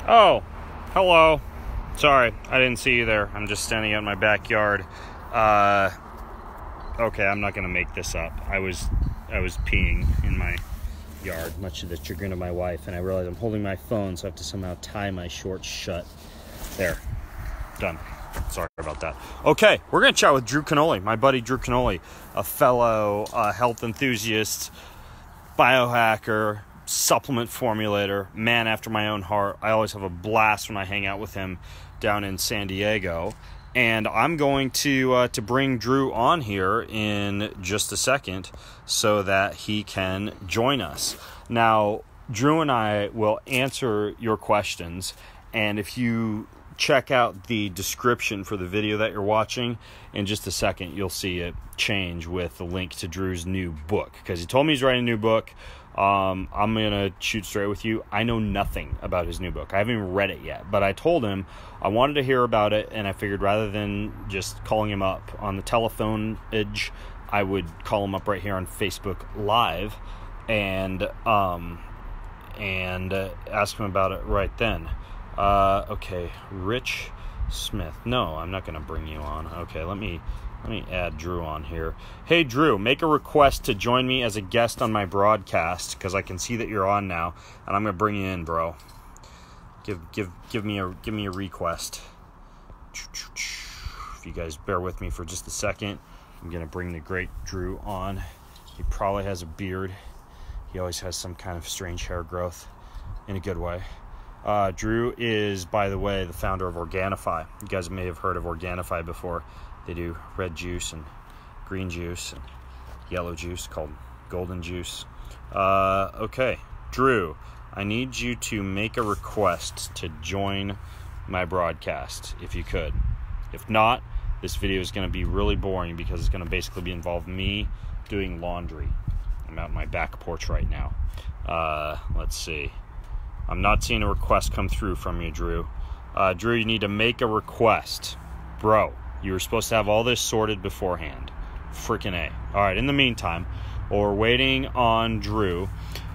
Oh, hello. Sorry, I didn't see you there. I'm just standing out in my backyard. Okay, I'm not gonna make this up. I was peeing in my yard, much to the chagrin of my wife, and I realized I'm holding my phone, so I have to somehow tie my shorts shut. There, done. Sorry about that. Okay, we're gonna chat with Drew Canole, my buddy Drew Canole, a fellow health enthusiast, biohacker, supplement formulator, man after my own heart. I always have a blast when I hang out with him down in San Diego. And I'm going to bring Drew on here in just a second so that he can join us. Now, Drew and I will answer your questions, and if you check out the description for the video that you're watching, in just a second you'll see it change with the link to Drew's new book, because he told me he's writing a new book. I'm gonna shoot straight with you. I know nothing about his new book. I haven't even read it yet, but I told him I wanted to hear about it, and I figured rather than just calling him up on the telephone edge, I would call him up right here on Facebook Live and ask him about it right then. Okay, Rich Smith. No, I'm not gonna bring you on. Okay, let me add Drew on here. Hey, Drew, make a request to join me as a guest on my broadcast, because I can see that you're on now, and I'm gonna bring you in, bro. Give me a request. If you guys bear with me for just a second, I'm gonna bring the great Drew on. He probably has a beard. He always has some kind of strange hair growth, in a good way. Drew is, by the way, the founder of Organifi. You guys may have heard of Organifi before. They do red juice and green juice and yellow juice called golden juice. Okay, Drew, I need you to make a request to join my broadcast, if you could. If not, this video is going to be really boring because it's going to basically be involve me doing laundry. I'm out in my back porch right now. Let's see. I'm not seeing a request come through from you, Drew. Drew, you need to make a request. Bro, you were supposed to have all this sorted beforehand. Freaking A. All right, in the meantime, while we're waiting on Drew,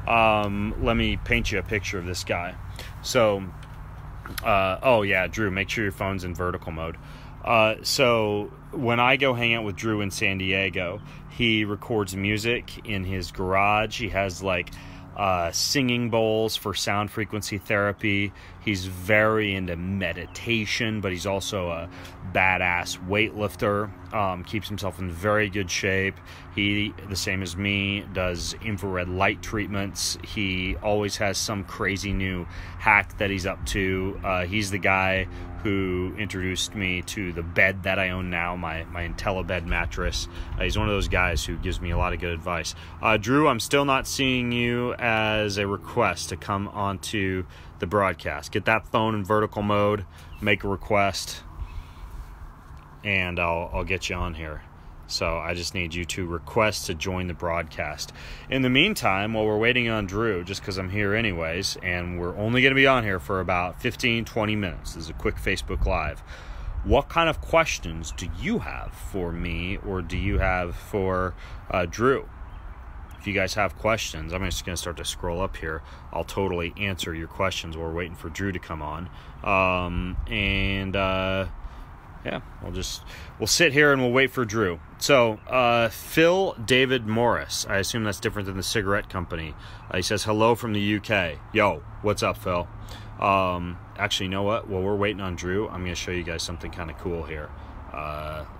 let me paint you a picture of this guy. So, oh yeah, Drew, make sure your phone's in vertical mode. So when I go hang out with Drew in San Diego, he records music in his garage. He has like singing bowls for sound frequency therapy. He's very into meditation, but he's also a badass weightlifter. Keeps himself in very good shape. He, the same as me, does infrared light treatments. He always has some crazy new hack that he's up to. He's the guy who introduced me to the bed that I own now, my IntelliBed mattress. He's one of those guys who gives me a lot of good advice. Drew, I'm still not seeing you as a request to come onto the broadcast. Get that phone in vertical mode, make a request, and I'll get you on here. So I just need you to request to join the broadcast. In the meantime, while we're waiting on Drew, just because I'm here anyways, and we're only going to be on here for about 15-20 minutes. This is a quick Facebook Live. What kind of questions do you have for me, or do you have for Drew? If you guys have questions, I'm just going to start to scroll up here. I'll totally answer your questions while we're waiting for Drew to come on. Yeah, we'll sit here and we'll wait for Drew. So, Phil David Morris, I assume that's different than the cigarette company. He says, hello from the UK. Yo, what's up, Phil? Actually, you know what? While we're waiting on Drew, I'm going to show you guys something kind of cool here.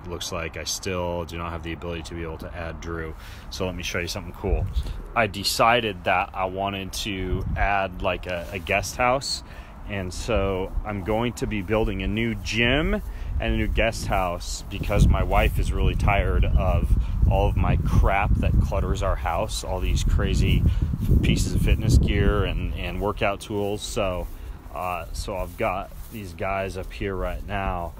Looks like I still do not have the ability to be able to add Drew. So let me show you something cool. I decided that I wanted to add like a guest house. And so I'm going to be building a new gym and a new guest house because my wife is really tired of all of my crap that clutters our house, all these crazy pieces of fitness gear and workout tools. So I've got these guys up here right now.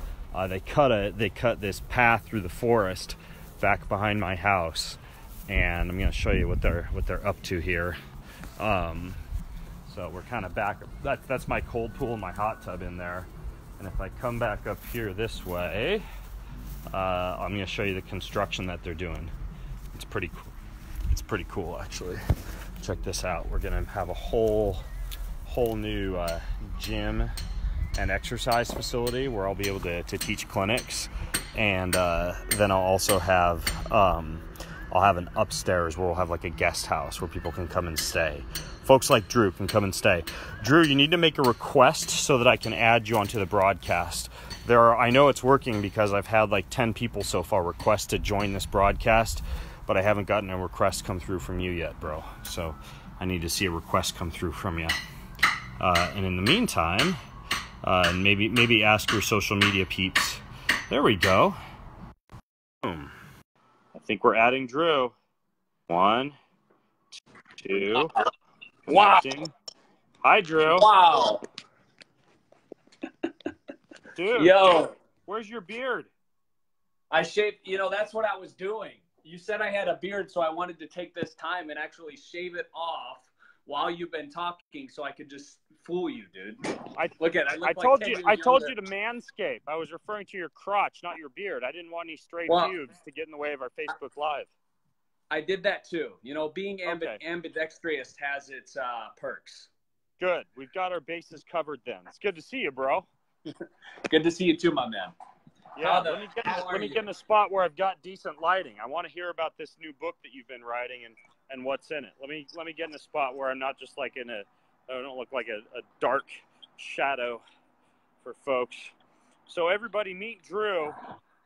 They cut this path through the forest back behind my house, and I'm going to show you what they're up to here. So we're kind of back. That's my cold pool and my hot tub in there. And if I come back up here this way, I'm going to show you the construction that they're doing. It's pretty cool. It's pretty cool, actually. Check this out. We're going to have a whole whole new gym and exercise facility where I'll be able to teach clinics, and then I'll also have I'll have an upstairs where we'll have like a guest house where people can come and stay. Folks like Drew can come and stay. Drew, you need to make a request so that I can add you onto the broadcast. I know it's working because I've had like 10 people so far request to join this broadcast, but I haven't gotten a request come through from you yet, bro. So I need to see a request come through from you. And in the meantime, maybe ask your social media peeps. There we go. Boom. I think we're adding Drew. 1, 2. Wow. Connecting. Hi, Drew. Wow. Dude. Yo. Where's your beard? I shaved, that's what I was doing. You said I had a beard, so I wanted to take this time and actually shave it off while you've been talking so I could just fool you, dude. I told you to manscape. I was referring to your crotch, not your beard. I didn't want any stray pubes to get in the way of our Facebook Live. I did that too. Being ambidextrous has its perks. Good. We've got our bases covered then. It's good to see you, bro. Good to see you too, my man. Yeah, let me get in a spot where I've got decent lighting. I want to hear about this new book that you've been writing and what's in it. Let me get in a spot where I'm not just like I don't look like a dark shadow for folks. So everybody meet Drew.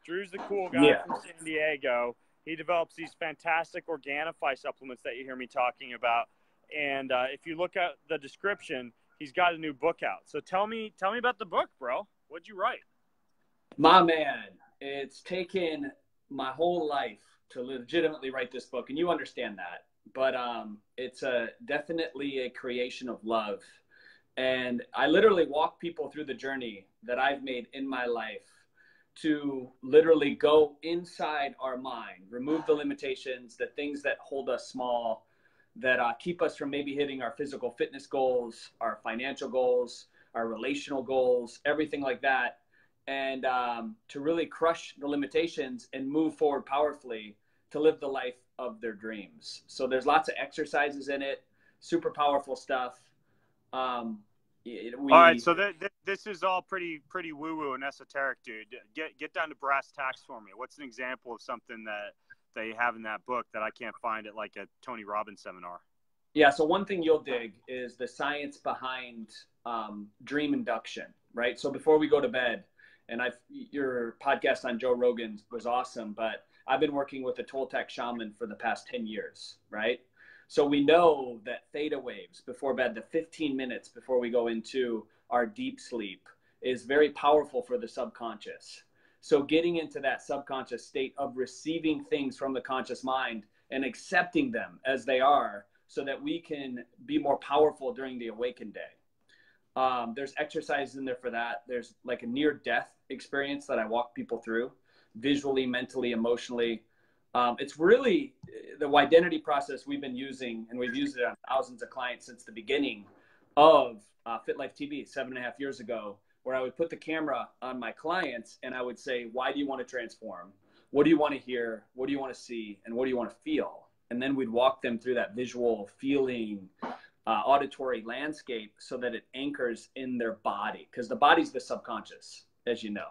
Drew's the cool guy from San Diego. He develops these fantastic Organifi supplements that you hear me talking about. And if you look at the description, he's got a new book out. So tell me about the book, bro. What'd you write? My man, it's taken my whole life to legitimately write this book, and you understand that. But it's definitely a creation of love. And I literally walk people through the journey that I've made in my life to literally go inside our mind, remove the limitations, the things that hold us small, that keep us from maybe hitting our physical fitness goals, our financial goals, our relational goals, everything like that. And to really crush the limitations and move forward powerfully to live the life of their dreams. So there's lots of exercises in it, super powerful stuff. All right, so this is all pretty woo-woo and esoteric, dude. Get down to brass tacks for me. What's an example of something that you have in that book that I can't find at like a Tony Robbins seminar? Yeah, so one thing you'll dig is the science behind dream induction, right? So before we go to bed, and your podcast on Joe Rogan was awesome, but I've been working with a Toltec shaman for the past 10 years, right? So we know that theta waves before bed, the 15 minutes before we go into our deep sleep, is very powerful for the subconscious. So getting into that subconscious state of receiving things from the conscious mind and accepting them as they are so that we can be more powerful during the awakened day. There's exercises in there for that. There's like a near-death experience that I walk people through visually, mentally, emotionally. It's really the identity process we've been using, and we've used it on thousands of clients since the beginning of Fit Life TV 7.5 years ago, where I would put the camera on my clients and I would say, why do you want to transform? What do you want to hear? What do you want to see? And what do you want to feel? And then we'd walk them through that visual, feeling, auditory landscape so that it anchors in their body, because the body's the subconscious, as you know.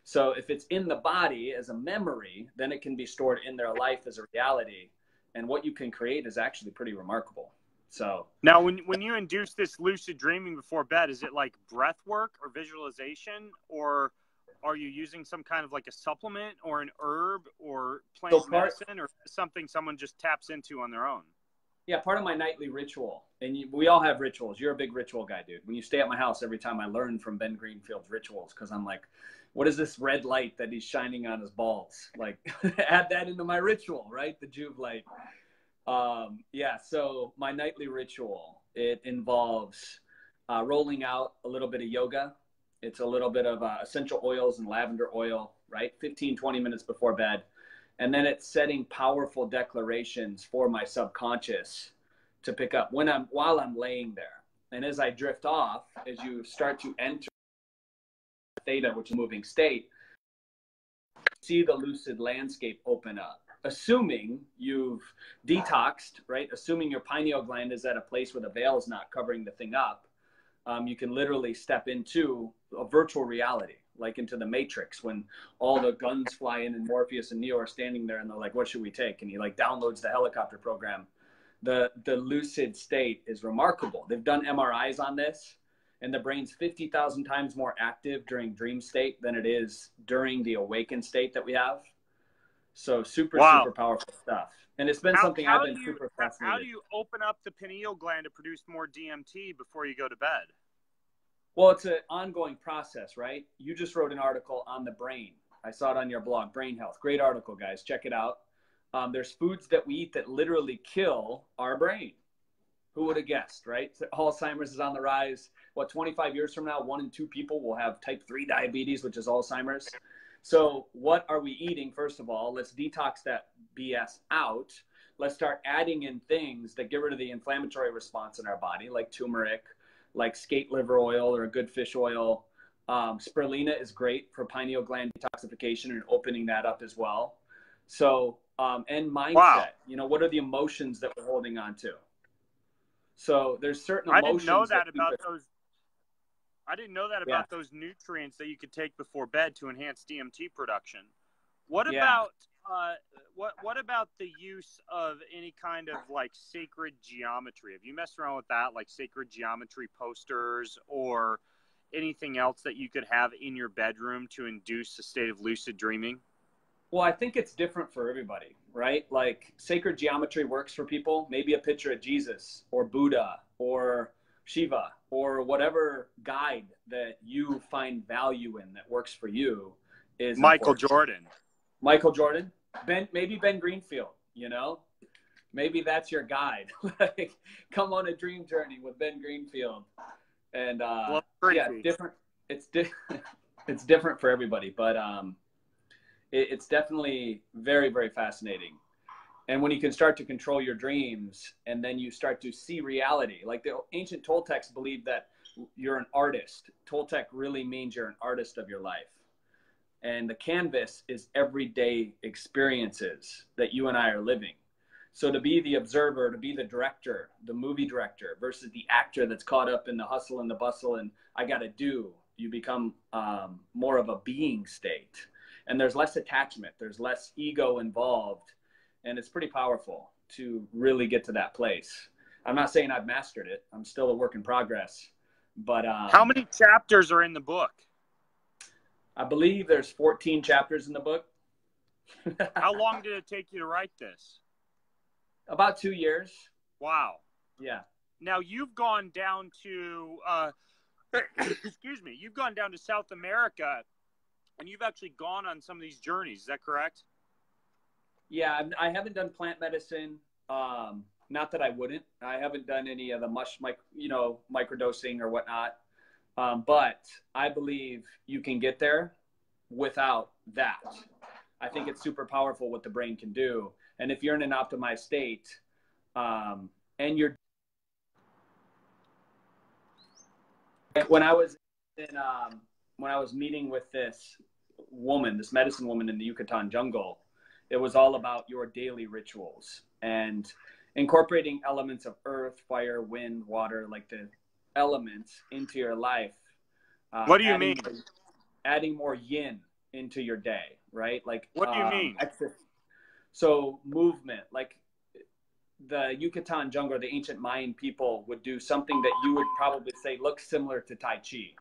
So if it's in the body as a memory, then it can be stored in their life as a reality. And what you can create is actually pretty remarkable. So now when you induce this lucid dreaming before bed, is it like breath work or visualization, or are you using some kind of like a supplement or an herb or plant medicine, or something someone just taps into on their own? Yeah, part of my nightly ritual, and we all have rituals. You're a big ritual guy, dude. When you stay at my house, every time I learn from Ben Greenfield's rituals, because I'm like, what is this red light that he's shining on his balls? Like, add that into my ritual, right? The Juve light. Yeah, so my nightly ritual, it involves rolling out a little bit of yoga. It's a little bit of essential oils and lavender oil, right? 15, 20 minutes before bed. And then it's setting powerful declarations for my subconscious to pick up while I'm laying there. And as I drift off, as you start to enter theta, which is a moving state, see the lucid landscape open up. Assuming you've detoxed, right? Assuming your pineal gland is at a place where the veil is not covering the thing up. you can literally step into a virtual reality, like into the Matrix, when all the guns fly in and Morpheus and Neo are standing there and they're like, what should we take? And he like downloads the helicopter program. The lucid state is remarkable. They've done MRIs on this, and the brain's 50,000 times more active during dream state than it is during the awakened state that we have. So super, super powerful stuff. And it's been something I've been super fascinated. How do you open up the pineal gland to produce more DMT before you go to bed? Well, it's an ongoing process, right? You just wrote an article on the brain. I saw it on your blog, Brain Health. Great article, guys. Check it out. There's foods that we eat that literally kill our brain. Who would have guessed, right? Alzheimer's is on the rise. 25 years from now, 1 in 2 people will have type 3 diabetes, which is Alzheimer's. So what are we eating? First of all, let's detox that BS out. Let's start adding in things that get rid of the inflammatory response in our body, like turmeric, like skate liver oil or a good fish oil. Spirulina is great for pineal gland detoxification and opening that up as well. So, and mindset, what are the emotions that we're holding on to? So there's certain emotions. I didn't know that about those nutrients that you could take before bed to enhance DMT production. What about what about the use of any kind of like sacred geometry? Have you messed around with that, like sacred geometry posters or anything else that you could have in your bedroom to induce a state of lucid dreaming? Well, I think it's different for everybody, right? Like sacred geometry works for people. Maybe a picture of Jesus or Buddha or Shiva or whatever guide that you find value in that works for you is Michael important. Jordan. Michael Jordan, maybe Ben Greenfield, maybe that's your guide. Like, come on a dream journey with Ben Greenfield, and different. It's different for everybody, but it's definitely very, very fascinating. And when you can start to control your dreams, and then you start to see reality, like the ancient Toltecs believed that you're an artist. Toltec really means you're an artist of your life. And the canvas is everyday experiences that you and I are living. So to be the observer, to be the director, the movie director versus the actor that's caught up in the hustle and the bustle and I got to do, you become more of a being state. And there's less attachment. There's less ego involved. And it's pretty powerful to really get to that place. I'm not saying I've mastered it. I'm still a work in progress. But how many chapters are in the book? I believe there's 14 chapters in the book. How long did it take you to write this? About 2 years. Wow. Yeah. Now you've gone down to, excuse me, you've gone down to South America and you've actually gone on some of these journeys. Is that correct? Yeah, I haven't done plant medicine. Not that I wouldn't. I haven't done any of the microdosing or whatnot. But I believe you can get there without that. I think it's super powerful what the brain can do. And if you're in an optimized state, and you're when I was meeting with this medicine woman in the Yucatan jungle, it was all about your daily rituals and incorporating elements of earth, fire, wind, water, like the elements into your life. What do you mean? Adding more yin into your day, right? Like, what do you mean? So movement, like the Yucatan jungle, or the ancient Mayan people would do something that you would probably say looks similar to Tai Chi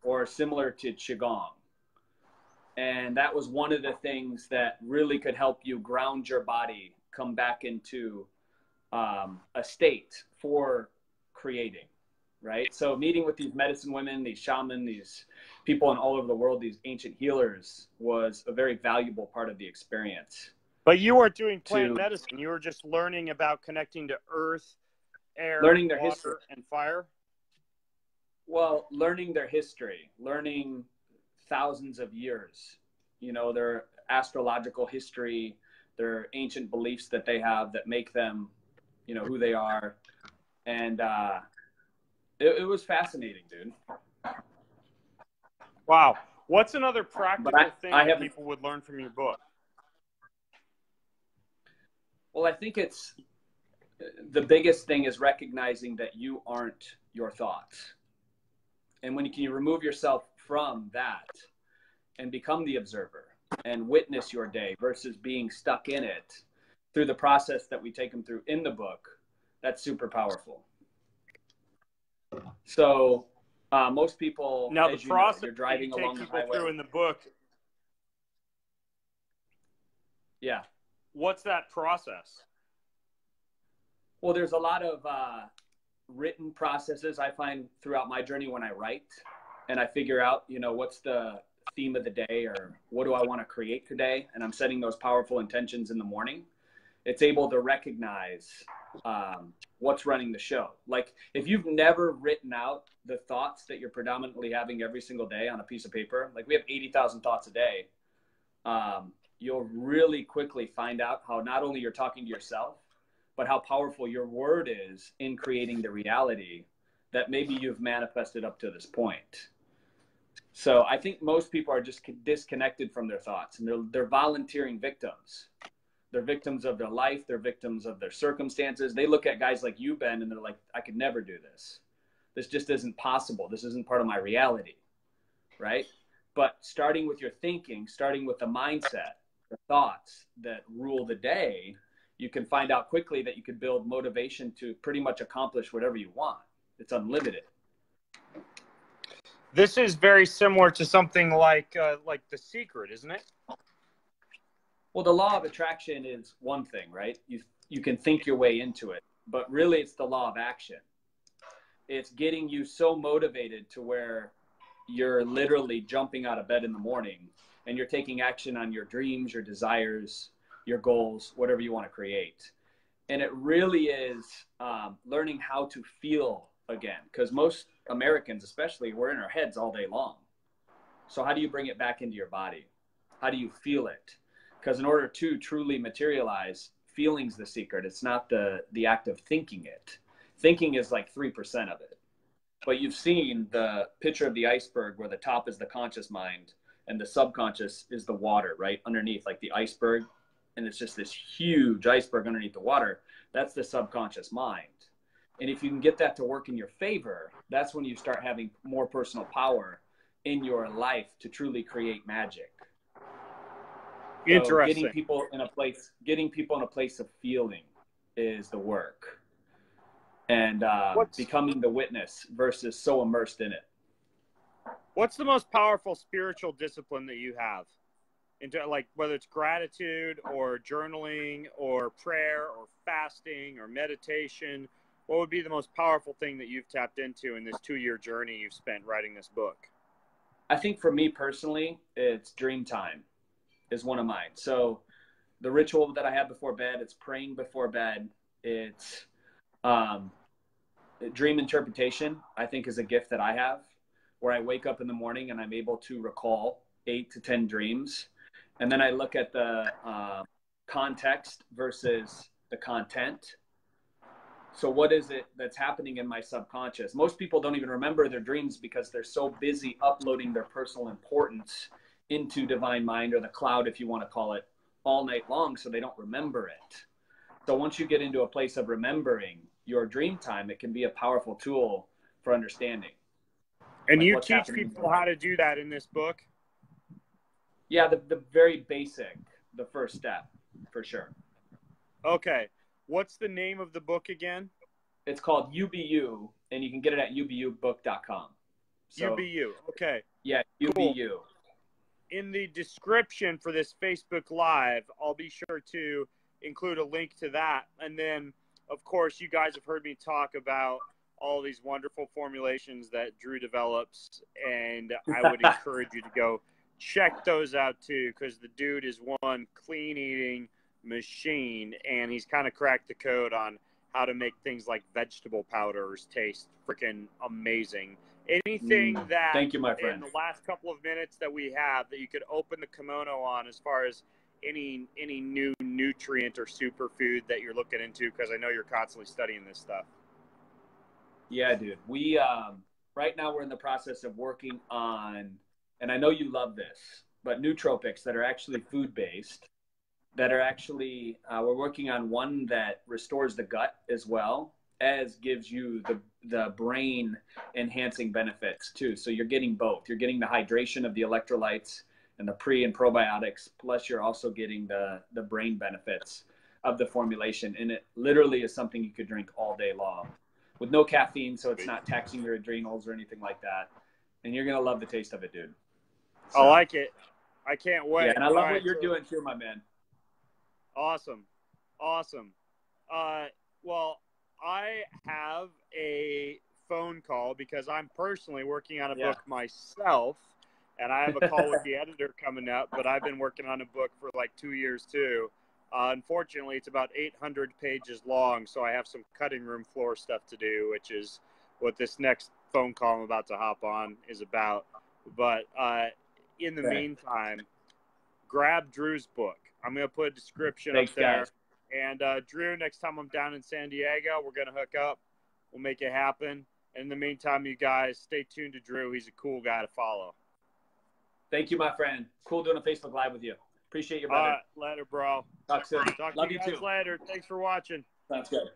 or similar to Qigong. And that was one of the things that really could help you ground your body, come back into a state for creating, right? So meeting with these medicine women, these shaman, these people in all over the world, these ancient healers was a very valuable part of the experience. But you weren't doing plant medicine. You were just learning about connecting to earth, air, learning their water, history and fire? Well, learning their history, learning thousands of years, their astrological history, their ancient beliefs that they have that make them, who they are. And it was fascinating, dude. Wow. What's another practical thing that people would learn from your book? Well, I think the biggest thing is recognizing that you aren't your thoughts. And when you remove yourself from that and become the observer and witness your day versus being stuck in it through the process that we take them through in the book, that's super powerful. So most people, now as the you know, process you're driving that you along take the people highway. through in the book, Yeah. what's that process? Well, there's a lot of written processes I find throughout my journey when I write, and I figure out, you know, what's the theme of the day or what do I want to create today, and I'm setting those powerful intentions in the morning. It's able to recognize what's running the show. Like if you've never written out the thoughts that you're predominantly having every single day on a piece of paper, like we have 80,000 thoughts a day, you'll really quickly find out how not only you're talking to yourself, but how powerful your word is in creating the reality that maybe you've manifested up to this point. So I think most people are just disconnected from their thoughts, and they're volunteering victims. They're victims of their life. They're victims of their circumstances. They look at guys like you, Ben, and they're like, I could never do this. This just isn't possible. This isn't part of my reality, right? But starting with your thinking, starting with the mindset, the thoughts that rule the day, you can find out quickly that you can build motivation to pretty much accomplish whatever you want. It's unlimited. This is very similar to something like The Secret, isn't it? Well, the law of attraction is one thing, right? You can think your way into it, but really it's the law of action. It's getting you so motivated to where you're literally jumping out of bed in the morning and you're taking action on your dreams, your desires, your goals, whatever you want to create. And it really is learning how to feel again, because most Americans, especially, we're in our heads all day long. So how do you bring it back into your body? How do you feel it? Because in order to truly materialize, feeling's the secret. It's not the act of thinking it. Thinking is like 3% of it. But you've seen the picture of the iceberg where the top is the conscious mind and the subconscious is the water, right? Underneath, like the iceberg. And it's just this huge iceberg underneath the water. That's the subconscious mind. And if you can get that to work in your favor, that's when you start having more personal power in your life to truly create magic. So Interesting. getting people in a place of feeling is the work. And becoming the witness versus so immersed in it. What's the most powerful spiritual discipline that you have? Into, like, whether it's gratitude or journaling or prayer or fasting or meditation, what would be the most powerful thing that you've tapped into in this 2-year journey you've spent writing this book? I think for me personally, it's dream time is one of mine. So the ritual that I have before bed, it's praying before bed. It's dream interpretation, I think, is a gift that I have, where I wake up in the morning and I'm able to recall 8 to 10 dreams. And then I look at the context versus the content. So what is it that's happening in my subconscious? Most people don't even remember their dreams because they're so busy uploading their personal importance into Divine Mind, or the cloud, if you want to call it, all night long, so they don't remember it. So once you get into a place of remembering your dream time, it can be a powerful tool for understanding. And like you teach people how to do that in this book? Yeah, the very basic, the first step, for sure. Okay. What's the name of the book again? It's called UBU, and you can get it at ububook.com. So, UBU. Okay. Yeah, UBU. Cool. In the description for this Facebook Live, I'll be sure to include a link to that. And then, of course, you guys have heard me talk about all these wonderful formulations that Drew develops, and I would encourage you to go check those out too, because the dude is one clean eating machine, and he's kind of cracked the code on how to make things like vegetable powders taste freaking amazing. Anything that, thank you, my friend, in the last couple of minutes that we have, that you could open the kimono on as far as any new nutrient or superfood that you're looking into, because I know you're constantly studying this stuff. Yeah, dude. We right now we're in the process of working on, and I know you love this, but nootropics that are actually food-based, that are actually, we're working on one that restores the gut as well, as gives you the brain enhancing benefits too. So you're getting both. You're getting the hydration of the electrolytes and the pre and probiotics, plus you're also getting the brain benefits of the formulation. And it literally is something you could drink all day long with no caffeine, so it's not taxing your adrenals or anything like that. And you're going to love the taste of it, dude. So, I like it. I can't wait. Yeah, and I love what you're doing too, my man. Awesome. Well, I have a phone call because I'm personally working on a book myself, and I have a call with the editor coming up, but I've been working on a book for like 2 years too. Unfortunately, it's about 800 pages long, so I have some cutting room floor stuff to do, which is what this next phone call I'm about to hop on is about. But in the meantime, grab Drew's book. I'm going to put a description up there. Guys. And Drew, next time I'm down in San Diego, we're going to hook up. We'll make it happen. And in the meantime, you guys, stay tuned to Drew. He's a cool guy to follow. Thank you, my friend. Cool doing a Facebook Live with you. Appreciate you, brother. Later, bro. Talk soon. Talk to you guys later. Thanks for watching. Sounds good.